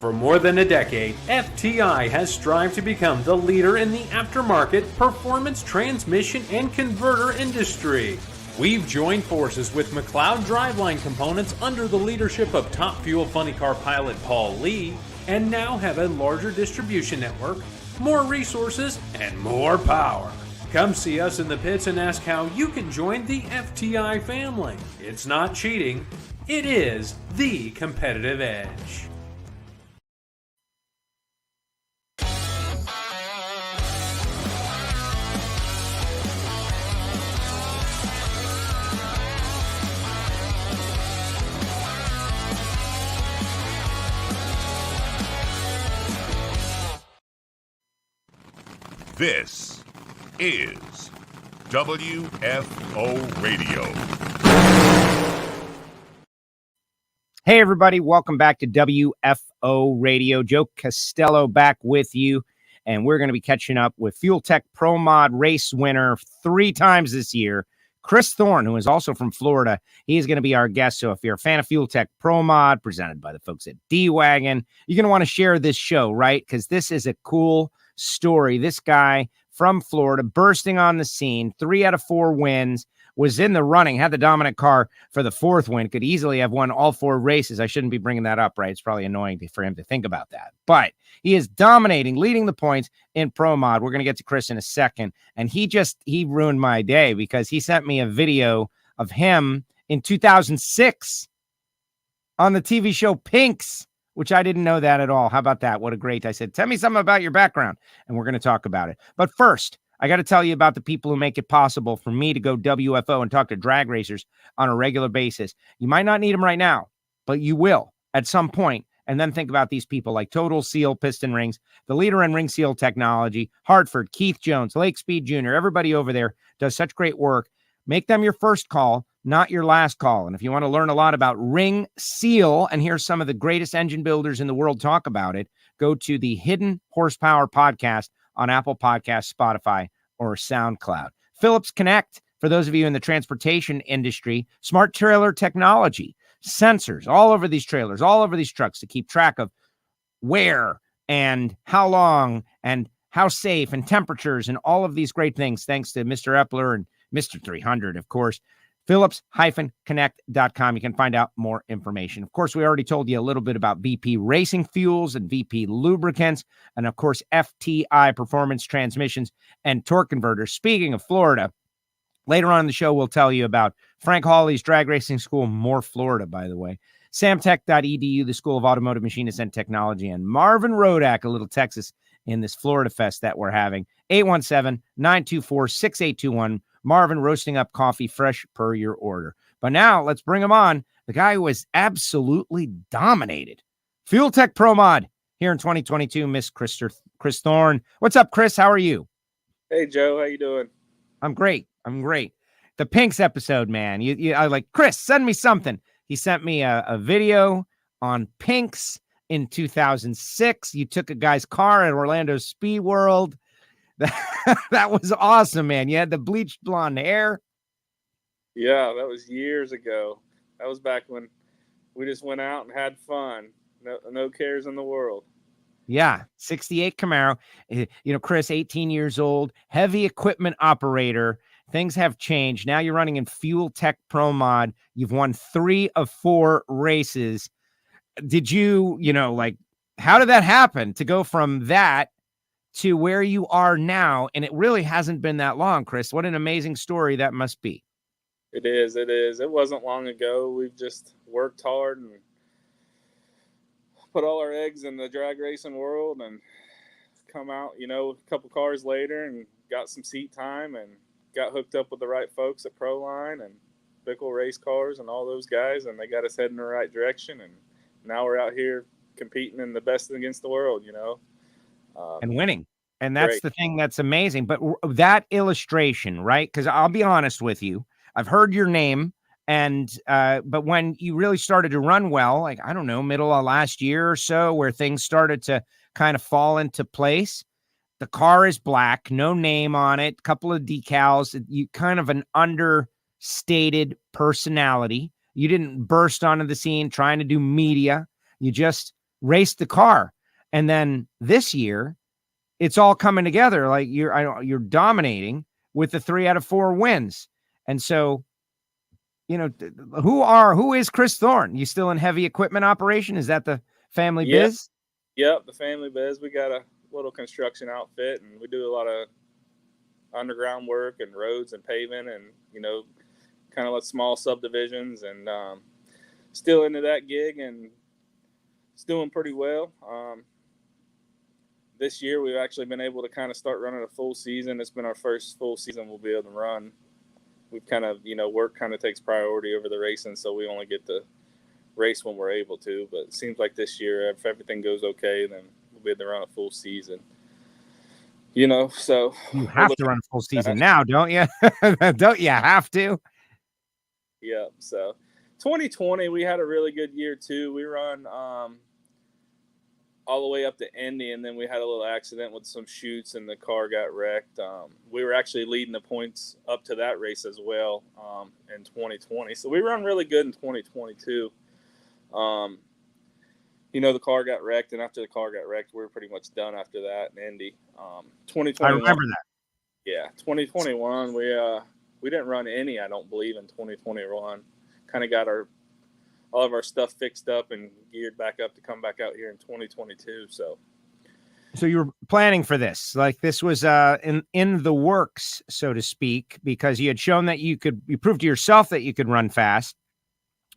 For more than a decade, FTI has strived to become the leader in the aftermarket performance transmission and converter industry. We've joined forces with McLeod Driveline Components under the leadership of Top Fuel Funny Car pilot Paul Lee, and now have a larger distribution network, more resources, and more power. Come see us in the pits and ask how you can join the FTI family. It's not cheating, it is the competitive edge. This is WFO Radio. Hey, everybody. Welcome back to WFO Radio. Joe Costello back with you, and we're going to be catching up with Fuel Tech Pro Mod race winner 3 times this year, Kris Thorne, who is also from Florida. He's going to be our guest, so if you're a fan of Fuel Tech Pro Mod, presented by the folks at D-Wagon, you're going to want to share this show, right? Because this is a cool story. This guy from Florida bursting on the scene, 3 out of 4 wins, was in the running, had the dominant car for the 4th win, could easily have won all 4 races. I shouldn't be bringing that up, right? It's probably annoying for him to think about that, but he is dominating, leading the points in Pro Mod. We're going to get to Kris in a second, and he ruined my day because he sent me a video of him in 2006 on the TV show Pinks, which I didn't know that at all. How about that? What a great, I said, tell me something about your background, and we're going to talk about it. But first, I got to tell you about the people who make it possible for me to go WFO and talk to drag racers on a regular basis. You might not need them right now, but you will at some point. And then think about these people like Total Seal Piston Rings, the leader in ring seal technology, Hartford, Keith Jones, Lake Speed Jr., everybody over there does such great work. Make them your first call, not your last call. And if you want to learn a lot about ring seal and hear some of the greatest engine builders in the world talk about it, go to the Hidden Horsepower podcast on Apple Podcasts, Spotify, or SoundCloud. Phillips Connect, for those of you in the transportation industry, smart trailer technology, sensors all over these trailers, all over these trucks to keep track of where and how long and how safe and temperatures and all of these great things, thanks to Mr. Epler and Mr. 300, of course. Phillips-Connect.com. You can find out more information. Of course, we already told you a little bit about VP Racing Fuels and VP Lubricants, and of course, FTI Performance Transmissions and Torque Converters. Speaking of Florida, later on in the show, we'll tell you about Frank Hawley's Drag Racing School, more Florida, by the way, samtech.edu, the School of Automotive Machinists and Technology, and Marvin Rodak, a little Texas in this Florida Fest that we're having. 817-924-6821. Marvin roasting up coffee fresh per your order. But now let's bring him on. The guy who has absolutely dominated Fuel Tech Pro Mod here in 2022, Miss Kris Thorne. What's up, Kris? How are you? Hey, Joe. How you doing? I'm great. The Pinks episode, man. I like, Kris, send me something. He sent me a video on Pinks in 2006. You took a guy's car at Orlando Speed World. That was awesome, man. You had the bleached blonde hair. Yeah, that was years ago. That was back when we just went out and had fun. No cares in the world. Yeah, 68 Camaro. Kris, 18 years old, heavy equipment operator. Things have changed. Now you're running in Fuel Tech Pro Mod. You've won 3 of 4 races. Did you, how did that happen to go from that to where you are now? And it really hasn't been that long, Kris. What an amazing story that must be. It is. It wasn't long ago. We've just worked hard and put all our eggs in the drag racing world and come out, a couple cars later and got some seat time and got hooked up with the right folks at Proline and Bickle Race Cars and all those guys, and they got us heading in the right direction. And now we're out here competing in the best against the world, and winning. And that's great. The thing that's amazing. But that illustration, right? Because I'll be honest with you, I've heard your name, but when you really started to run well, like, I don't know, middle of last year or so, where things started to kind of fall into place, the car is black, no name on it, couple of decals, you kind of an understated personality. You didn't burst onto the scene trying to do media. You just raced the car. And then this year, it's all coming together. Like you're dominating with the 3 out of 4 wins. And so, who is Kris Thorne? You still in heavy equipment operation? Is that the family biz? Yep, the family biz. We got a little construction outfit, and we do a lot of underground work and roads and paving, and kind of like small subdivisions, and still into that gig, and it's doing pretty well. This year we've actually been able to kind of start running a full season. It's been our first full season we'll be able to run. We've kind of, work kind of takes priority over the racing, so we only get to race when we're able to. But it seems like this year, if everything goes okay, then we'll be able to run a full season. So you have to run a full season now, don't you? Don't you have to? Yeah. So 2020, we had a really good year too. We run all the way up to Indy, and then we had a little accident with some chutes, and the car got wrecked. We were actually leading the points up to that race as well in 2020. So we run really good in 2022. The car got wrecked, and after the car got wrecked, we were pretty much done after that in Indy. 2021, I remember that. Yeah, 2021, we didn't run any, I don't believe, in 2021. Kind of got all of our stuff fixed up and geared back up to come back out here in 2022. So you were planning for this, like this was in the works, so to speak, because you had shown that you proved to yourself that you could run fast,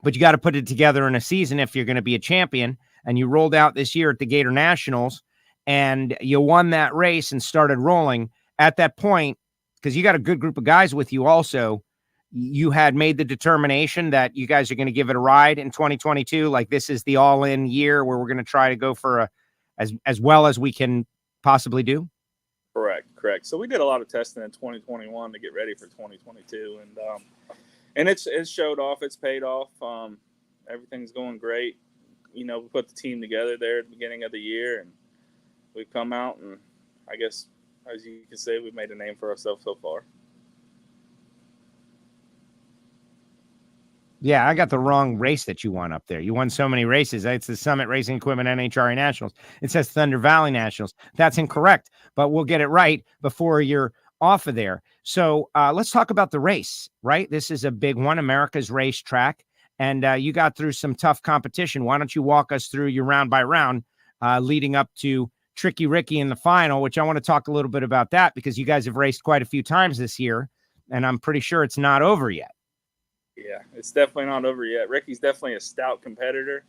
but you got to put it together in a season if you're going to be a champion. And you rolled out this year at the Gator Nationals, and you won that race and started rolling. At that point, because you got a good group of guys with you also, you had made the determination that you guys are going to give it a ride in 2022. Like this is the all-in year where we're going to try to go for as well as we can possibly do. Correct. So we did a lot of testing in 2021 to get ready for 2022, and it's showed off. It's paid off. Everything's going great. We put the team together there at the beginning of the year, and we've come out, and I guess, as you can say, we've made a name for ourselves so far. Yeah, I got the wrong race that you won up there. You won so many races. It's the Summit Racing Equipment NHRA Nationals. It says Thunder Valley Nationals. That's incorrect, but we'll get it right before you're off of there. So let's talk about the race, right? This is a big one, America's racetrack, and you got through some tough competition. Why don't you walk us through your round by round leading up to Tricky Ricky in the final, which I want to talk a little bit about that because you guys have raced quite a few times this year, and I'm pretty sure it's not over yet. Yeah, it's definitely not over yet. Ricky's definitely a stout competitor.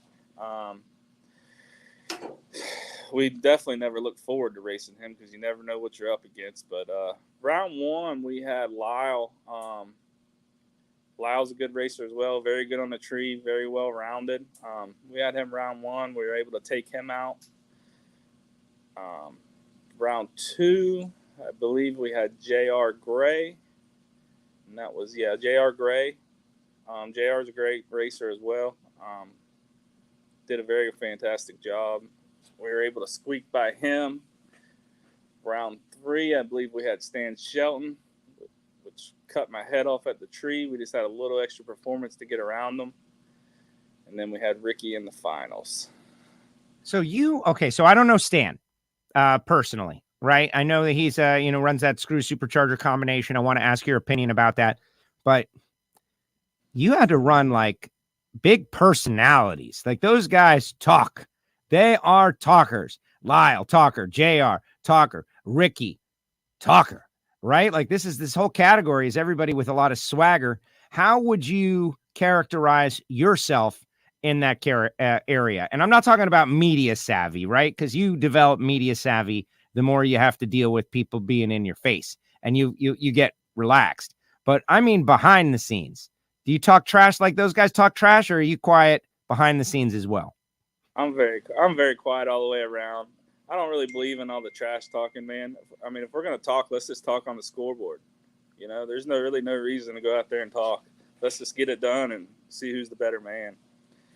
We definitely never look forward to racing him because you never know what you're up against. But round one, we had Lyle. Lyle's a good racer as well, very good on the tree, very well rounded. We had him round one. We were able to take him out. Round two, I believe we had J.R. Gray. And that was, J.R. Gray. JR is a great racer as well. Did a very fantastic job. We were able to squeak by him. Round three, I believe we had Stan Shelton, which cut my head off at the tree. We just had a little extra performance to get around them. And then we had Ricky in the finals. So so I don't know Stan personally, right? I know that he's, runs that screw supercharger combination. I want to ask your opinion about that. But you had to run like big personalities. Like those guys talk. They are talkers. Lyle, talker. JR, talker. Ricky, talker, right? Like this whole category is everybody with a lot of swagger. How would you characterize yourself in that area? And I'm not talking about media savvy, right? Because you develop media savvy the more you have to deal with people being in your face and you get relaxed. But I mean behind the scenes. Do you talk trash like those guys talk trash, or are you quiet behind the scenes as well? I'm very quiet all the way around. I don't really believe in all the trash talking, man. I mean, if we're going to talk, let's just talk on the scoreboard. There's no reason to go out there and talk. Let's just get it done and see who's the better man.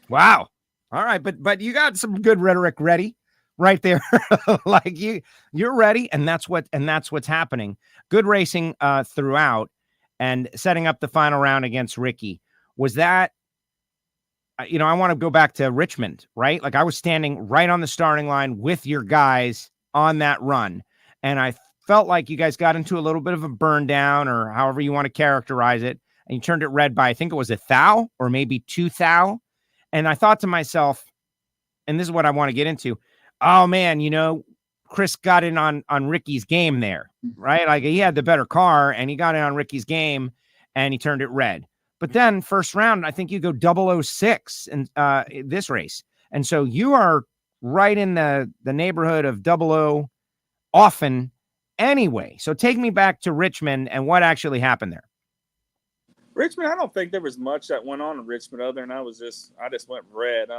Wow. All right. But you got some good rhetoric ready right there. Like you're ready. And that's what's happening. Good racing throughout. And setting up the final round against Ricky, was that I want to go back to Richmond, right? Like I was standing right on the starting line with your guys on that run. And I felt like you guys got into a little bit of a burn down or however you want to characterize it. And you turned it red by, I think it was a thou or maybe 2 thou. And I thought to myself, and this is what I want to get into. Oh man, Kris got in on Ricky's game there, right? Like he had the better car and he got in on Ricky's game and he turned it red. But then first round, I think you go 006 in this race. And so you are right in the neighborhood of 00 often anyway. So take me back to Richmond and what actually happened there. Richmond, I don't think there was much that went on in Richmond other than I just went red.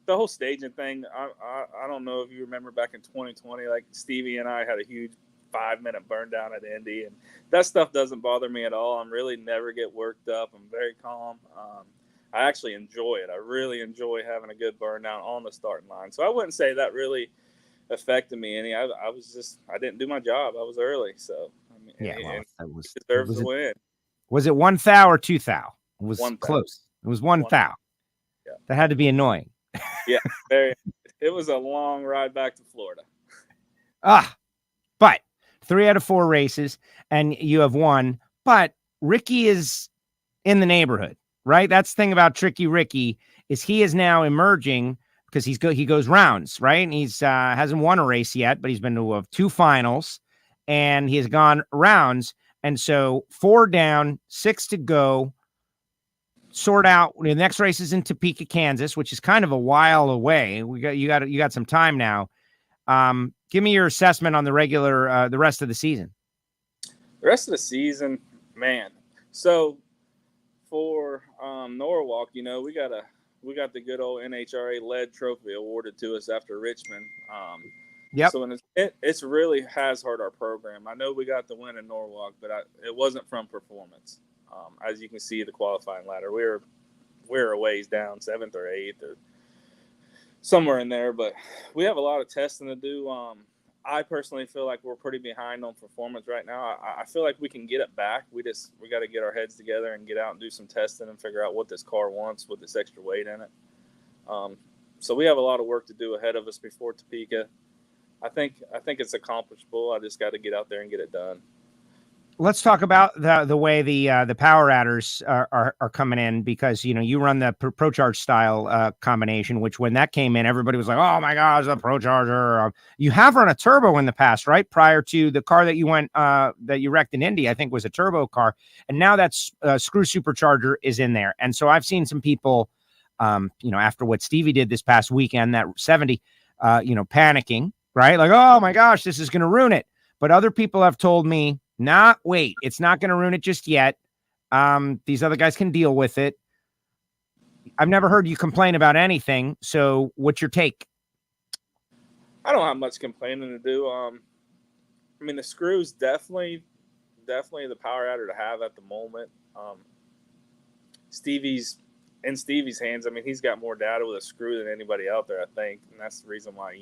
The whole staging thing, I don't know if you remember back in 2020, like Stevie and I had a huge 5-minute burn down at Indy, and that stuff doesn't bother me at all. I'm really never get worked up. I'm very calm. I actually enjoy it. I really enjoy having a good burn down on the starting line. So I wouldn't say that really affected me any. I didn't do my job. I was early, so I mean, yeah, well, it deserves to win. Was it 1 thou or 2 thou? It was one close. It was 1 thou. Yeah, that had to be annoying. Yeah, it was a long ride back to Florida. But 3 out of 4 races, and you have won. But Ricky is in the neighborhood, right? That's the thing about Tricky Ricky is he is now emerging because he goes rounds, right? And he's hasn't won a race yet, but he's been to 2 finals, and he has gone rounds. And so 4 down, 6 to go. Sort out the next race is in Topeka, Kansas, which is kind of a while away. You got some time now. Give me your assessment on the rest of the season. The rest of the season, man. So for Norwalk, we got the good old NHRA lead trophy awarded to us after Richmond. Yep. So it's really has hurt our program. I know we got the win in Norwalk, but it wasn't from performance. As you can see, the qualifying ladder, we're a ways down, 7th or 8th or somewhere in there. But we have a lot of testing to do. I personally feel like we're pretty behind on performance right now. I feel like we can get it back. We got to get our heads together and get out and do some testing and figure out what this car wants with this extra weight in it. So we have a lot of work to do ahead of us before Topeka. I think it's accomplishable. I just got to get out there and get it done. Let's talk about the way the power adders are coming in, because you run the Pro Charge style combination, which when that came in, everybody was like, "Oh my gosh, a Pro Charger!" You have run a turbo in the past, right? Prior to the car that you wrecked in Indy, I think was a turbo car, and now that's screw supercharger is in there. And so I've seen some people, after what Stevie did this past weekend, that 70, panicking, right? Like, "Oh my gosh, this is going to ruin it." But other people have told me, wait, it's not going to ruin it just yet. These other guys can deal with it. I've never heard you complain about anything. So what's your take? I don't have much complaining to do. The screws definitely the power adder to have at the moment. Stevie's hands. He's got more data with a screw than anybody out there, I think. And that's the reason why,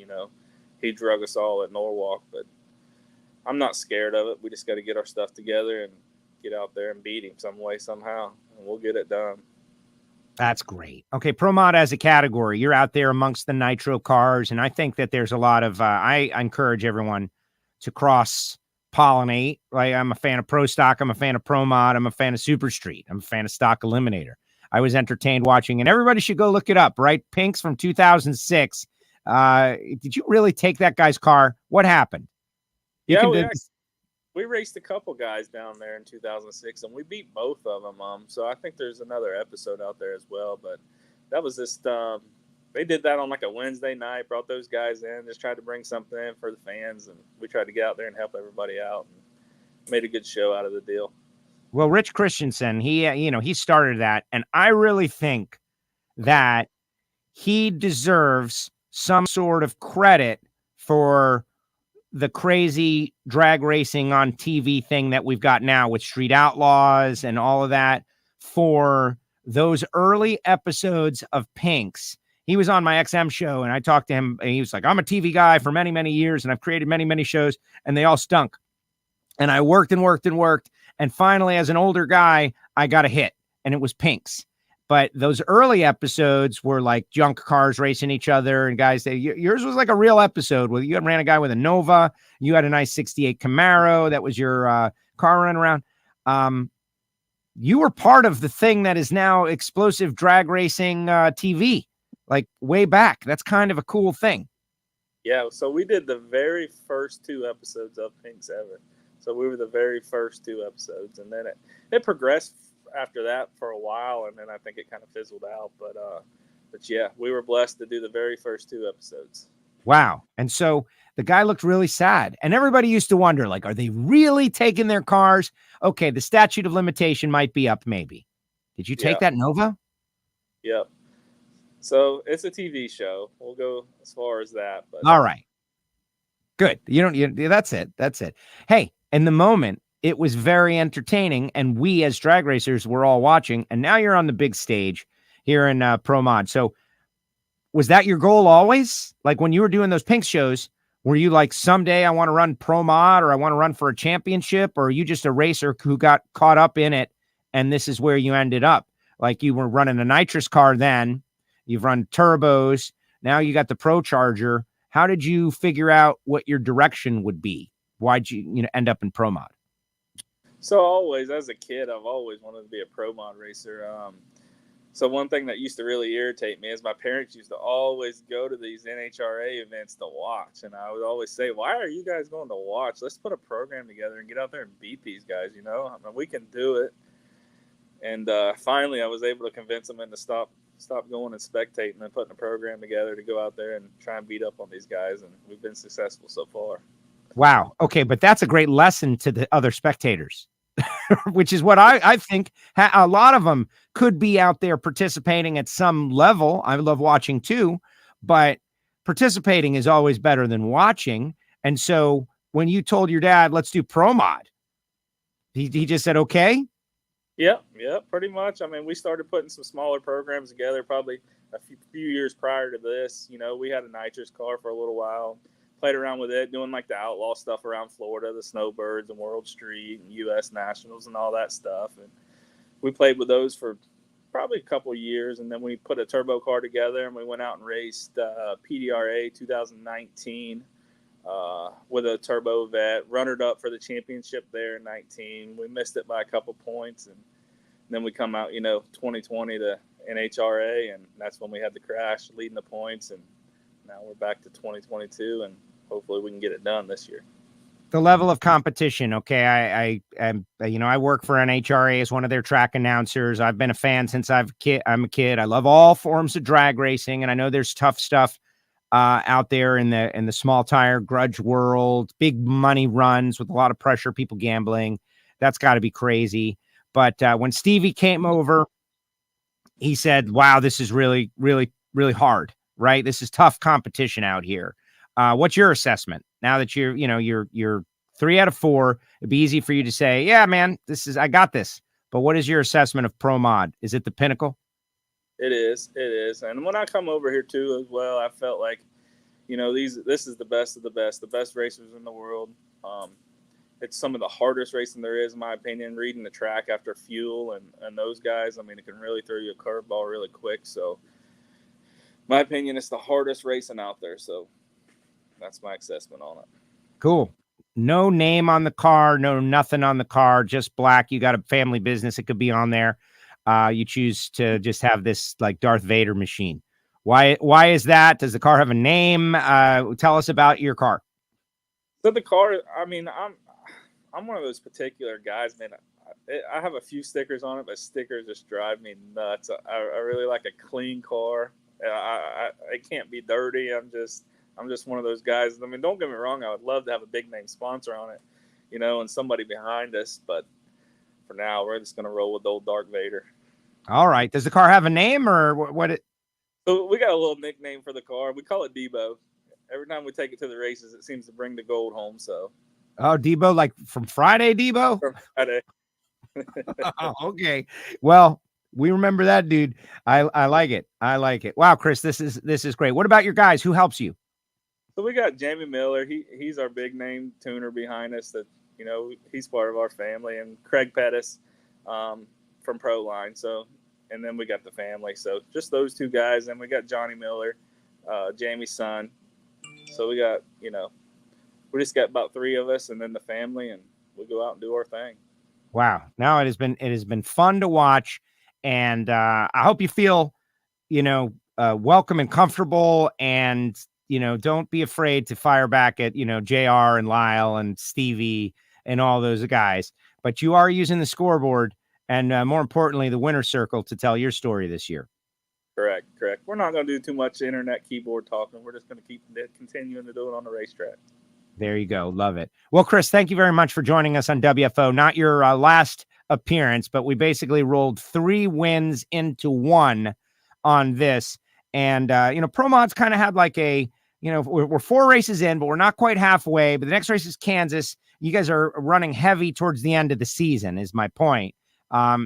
he drug us all at Norwalk. But I'm not scared of it. We just got to get our stuff together and get out there and beat him some way, somehow, and we'll get it done. That's great. Okay, Pro Mod as a category, you're out there amongst the nitro cars, and I think that there's a lot of, I encourage everyone to cross-pollinate. Like, I'm a fan of Pro Stock, I'm a fan of Pro Mod, I'm a fan of Super Street, I'm a fan of Stock Eliminator. I was entertained watching, and everybody should go look it up, right? Pink's from 2006. Did you really take that guy's car? What happened? We raced a couple guys down there in 2006, and we beat both of them. So I think there's another episode out there as well. But that was just they did that on like a Wednesday night, brought those guys in, just tried to bring something in for the fans, and we tried to get out there and help everybody out, and made a good show out of the deal. Well, Rich Christensen, he started that, and I really think that he deserves some sort of credit for the crazy drag racing on TV thing that we've got now with Street Outlaws and all of that, for those early episodes of Pink's. He was on my XM show, and I talked to him, and he was like, "I'm a TV guy for many, many years, and I've created many, many shows, and they all stunk. And I worked and worked and worked. And finally, as an older guy, I got a hit, and it was Pink's." But those early episodes were like junk cars racing each other, and guys, yours was like a real episode where you ran a guy with a Nova. You had a nice 68 Camaro. That was your car run around. You were part of the thing that is now explosive drag racing TV, like way back. That's kind of a cool thing. Yeah, so we did the very first 2 episodes of Pink 7. So we were the very first 2 episodes, and then it progressed after that for a while, and then I think it kind of fizzled out. But yeah, we were blessed to do the very first 2 episodes. Wow. And so the guy looked really sad, and everybody used to wonder, like, are they really taking their cars? Okay, the statute of limitation might be up, maybe. Did you take that Nova? Yep. So it's a TV show. We'll go as far as that. But all right. Good. That's it. That's it. Hey, in the moment, it was very entertaining, and we as drag racers were all watching, and now you're on the big stage here in Pro Mod. So was that your goal always? Like when you were doing those Pink shows, were you like, someday I want to run Pro Mod, or I want to run for a championship, or are you just a racer who got caught up in it and this is where you ended up? Like you were running a nitrous car then, you've run turbos, now you got the Pro Charger. How did you figure out what your direction would be? Why'd you end up in Pro Mod? So always, as a kid, I've always wanted to be a Pro Mod racer. So one thing that used to really irritate me is my parents used to always go to these NHRA events to watch. And I would always say, why are you guys going to watch? Let's put a program together and get out there and beat these guys, I mean, we can do it. And finally, I was able to convince them to stop going and spectating and putting a program together to go out there and try and beat up on these guys. And we've been successful so far. Wow. Okay, but that's a great lesson to the other spectators. Which is what I think a lot of them could be out there participating at some level. I love watching too, but participating is always better than watching. And so when you told your dad, let's do Pro Mod, he just said, okay. Yeah, pretty much. I mean, we started putting some smaller programs together probably a few years prior to this. We had a nitrous car for a little while. Played around with it, doing like the outlaw stuff around Florida, the Snowbirds and World Street and U.S. Nationals and all that stuff. And we played with those for probably a couple of years. And then we put a turbo car together and we went out and raced PDRA 2019 with a turbo vet, runnered up for the championship there in 19. We missed it by a couple points. And then we come out, 2020 to NHRA, and that's when we had the crash leading the points. And now we're back to 2022, and hopefully we can get it done this year. The level of competition. Okay. I work for NHRA as one of their track announcers. I've been a fan since I'm a kid. I love all forms of drag racing. And I know there's tough stuff out there in the small tire grudge world, big money runs with a lot of pressure, people gambling. That's got to be crazy. But when Stevie came over, he said, wow, this is really, really, really hard, right? This is tough competition out here. What's your assessment now that you're 3 out of 4? It'd be easy for you to say, yeah, man, I got this. But what is your assessment of Pro Mod? Is it the pinnacle? It is. And when I come over here too, as well, I felt like, this is the best of the best racers in the world. It's some of the hardest racing there is, in my opinion, reading the track after fuel and those guys. I mean, it can really throw you a curveball really quick. So my opinion, it's the hardest racing out there. So that's my assessment on it. Cool. No name on the car, no nothing on the car, just black. You got a family business. It could be on there. You choose to just have this like Darth Vader machine. Why is that? Does the car have a name? Tell us about your car. So the car, I mean, I'm one of those particular guys, man. I have a few stickers on it, but stickers just drive me nuts. I really like a clean car. It can't be dirty. I'm just one of those guys. I mean, don't get me wrong. I would love to have a big name sponsor on it, and somebody behind us. But for now, we're just going to roll with old Darth Vader. All right. Does the car have a name or what? So we got a little nickname for the car. We call it Debo. Every time we take it to the races, it seems to bring the gold home. So. Oh, Debo, like from Friday, Debo? From Friday. Oh, okay. Well, we remember that, dude. I like it. I like it. Wow, Kris, this is great. What about your guys? Who helps you? So we got Jamie Miller. He's our big name tuner behind us. That he's part of our family, and Craig Pettis from Proline. So, and then we got the family. So just those two guys. And we got Johnny Miller, Jamie's son. So we got, we just got about 3 of us, and then the family, and we go out and do our thing. Wow. Now it has been fun to watch. And I hope you feel, welcome and comfortable, and, don't be afraid to fire back at, JR and Lyle and Stevie and all those guys. But you are using the scoreboard and more importantly, the winner circle to tell your story this year. Correct. We're not going to do too much internet keyboard talking. We're just going to keep continuing to do it on the racetrack. There you go. Love it. Well, Kris, thank you very much for joining us on WFO. Not your last appearance, but we basically rolled 3 wins into 1 on this. And, Pro Mod's kind of had like a, we're 4 races in, but we're not quite halfway. But the next race is Kansas. You guys are running heavy towards the end of the season is my point.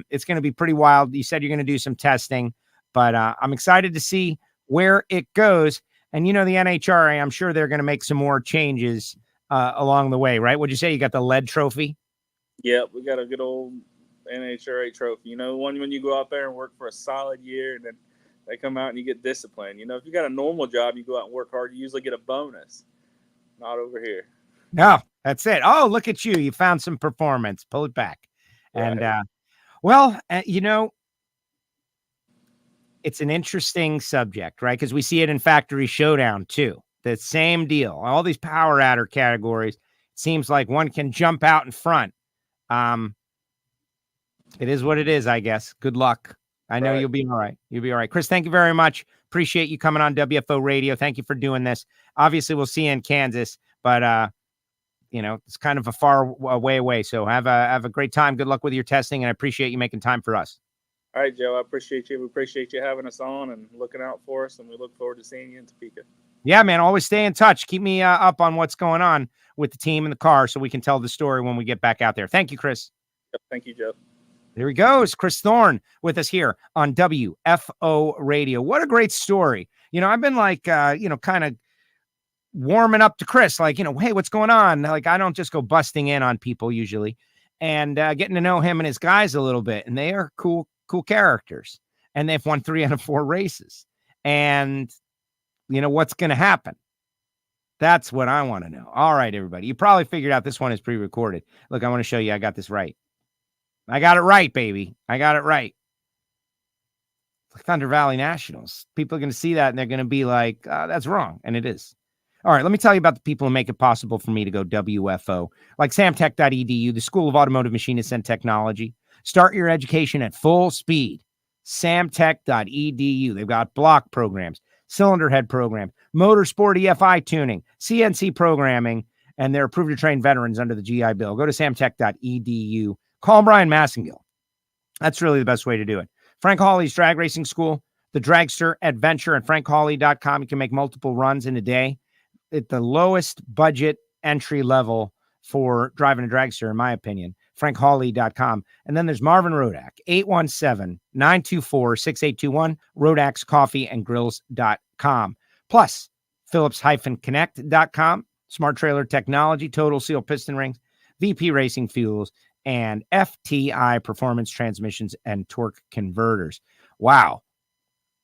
It's going to be pretty wild. You said you're going to do some testing, but I'm excited to see where it goes. And, the NHRA, I'm sure they're going to make some more changes along the way, right? Would you say you got the lead trophy? Yeah, we got a good old NHRA trophy. One when you go out there and work for a solid year, and then they come out and you get disciplined. If you got a normal job, you go out and work hard, you usually get a bonus. Not over here. No, that's it. Oh, look at you. You found some performance. Pull it back. Right. And, it's an interesting subject, right? Because we see it in Factory Showdown too. The same deal. All these power adder categories. It seems like one can jump out in front. It is what it is, I guess. Good luck. I know You'll be all right. You'll be all right. Kris, thank you very much. Appreciate you coming on WFO Radio. Thank you for doing this. Obviously, we'll see you in Kansas, but it's kind of a far way away. So have a great time. Good luck with your testing, and I appreciate you making time for us. All right, Joe, I appreciate you. We appreciate you having us on and looking out for us, and we look forward to seeing you in Topeka. Yeah, man, always stay in touch. Keep me up on what's going on with the team and the car so we can tell the story when we get back out there. Thank you, Kris. Yep, thank you, Joe. There he goes. Kris Thorne with us here on WFO Radio. What a great story. I've been like, kind of warming up to Kris, like, hey, what's going on? Like, I don't just go busting in on people usually, and getting to know him and his guys a little bit. And they are cool characters, and they've won 3 out of 4 races. And what's going to happen? That's what I want to know. All right, everybody. You probably figured out this one is pre-recorded. Look, I want to show you I got this right. I got it right, baby. I got it right. It's like Thunder Valley Nationals. People are going to see that and they're going to be like, that's wrong. And it is. All right, let me tell you about the people who make it possible for me to go WFO, like samtech.edu, the School of Automotive Machinists and Technology. Start your education at full speed. samtech.edu. They've got block programs, cylinder head programs, motorsport EFI tuning, CNC programming, and they're approved to train veterans under the GI Bill. Go to samtech.edu. Call Brian Massengill. That's really the best way to do it. Frank Hawley's Drag Racing School, the Dragster Adventure at frankhawley.com. You can make multiple runs in a day at the lowest budget entry level for driving a dragster, in my opinion. frankhawley.com. And then there's Marvin Rodak, 817-924-6821, rodakscoffeeandgrills.com. Plus, Phillips-Connect.com, Smart Trailer Technology, Total Seal Piston Rings, VP Racing Fuels, and FTI Performance Transmissions and Torque Converters. Wow.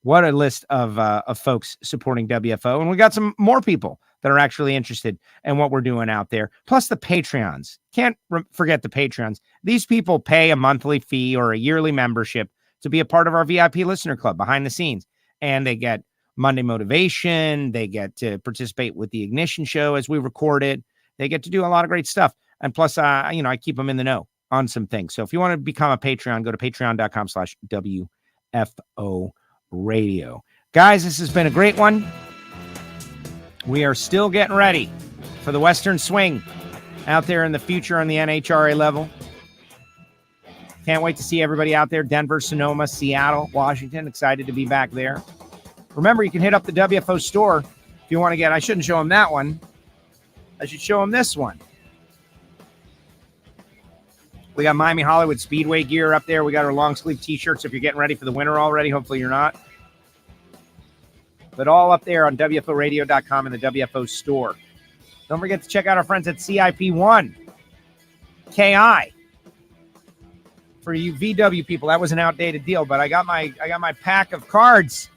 What a list of folks supporting WFO. And we got some more people that are actually interested in what we're doing out there. Plus the Patreons. Can't forget the Patreons. These people pay a monthly fee or a yearly membership to be a part of our VIP listener club behind the scenes. And they get Monday motivation. They get to participate with the Ignition show as we record it. They get to do a lot of great stuff. And plus, I keep them in the know on some things. So if you want to become a Patreon, go to patreon.com/WFO Radio. Guys, this has been a great one. We are still getting ready for the Western Swing out there in the future on the NHRA level. Can't wait to see everybody out there. Denver, Sonoma, Seattle, Washington. Excited to be back there. Remember, you can hit up the WFO store if you want to get, I shouldn't show them that one. I should show them this one. We got Miami Hollywood Speedway gear up there. We got our long sleeve t-shirts if you're getting ready for the winter already. Hopefully you're not. But all up there on WFOradio.com and the WFO store. Don't forget to check out our friends at CIP1. KI. for you VW people, that was an outdated deal, but I got my pack of cards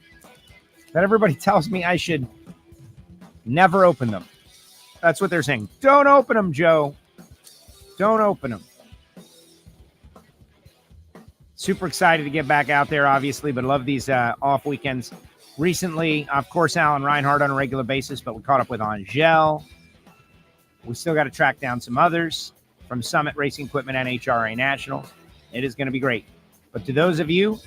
that everybody tells me I should never open them. That's what they're saying. Don't open them, Joe. Don't open them. Super excited to get back out there, obviously, but love these off weekends. Recently, of course, Alan Reinhardt on a regular basis, but we caught up with Angel. We still got to track down some others from Summit Racing Equipment NHRA Nationals. It is going to be great. But to those of you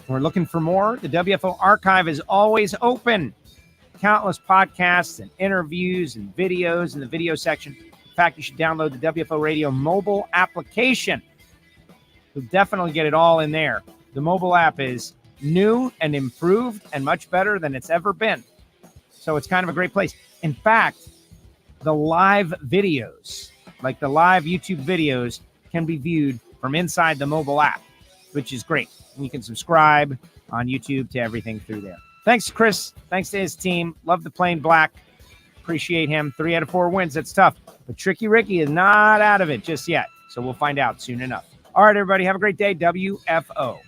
who are looking for more, the WFO archive is always open. Countless podcasts and interviews and videos in the video section. In fact, you should download the WFO Radio mobile application. You'll definitely get it all in there. The mobile app is new and improved and much better than it's ever been. So it's kind of a great place. In fact, the live videos, like the live YouTube videos, can be viewed from inside the mobile app, which is great. And you can subscribe on YouTube to everything through there. Thanks, Chris. Thanks to his team. Love the plain black. Appreciate him. 3 out of 4 wins. That's tough. But Tricky Ricky is not out of it just yet. So we'll find out soon enough. All right, everybody. Have a great day. WFO.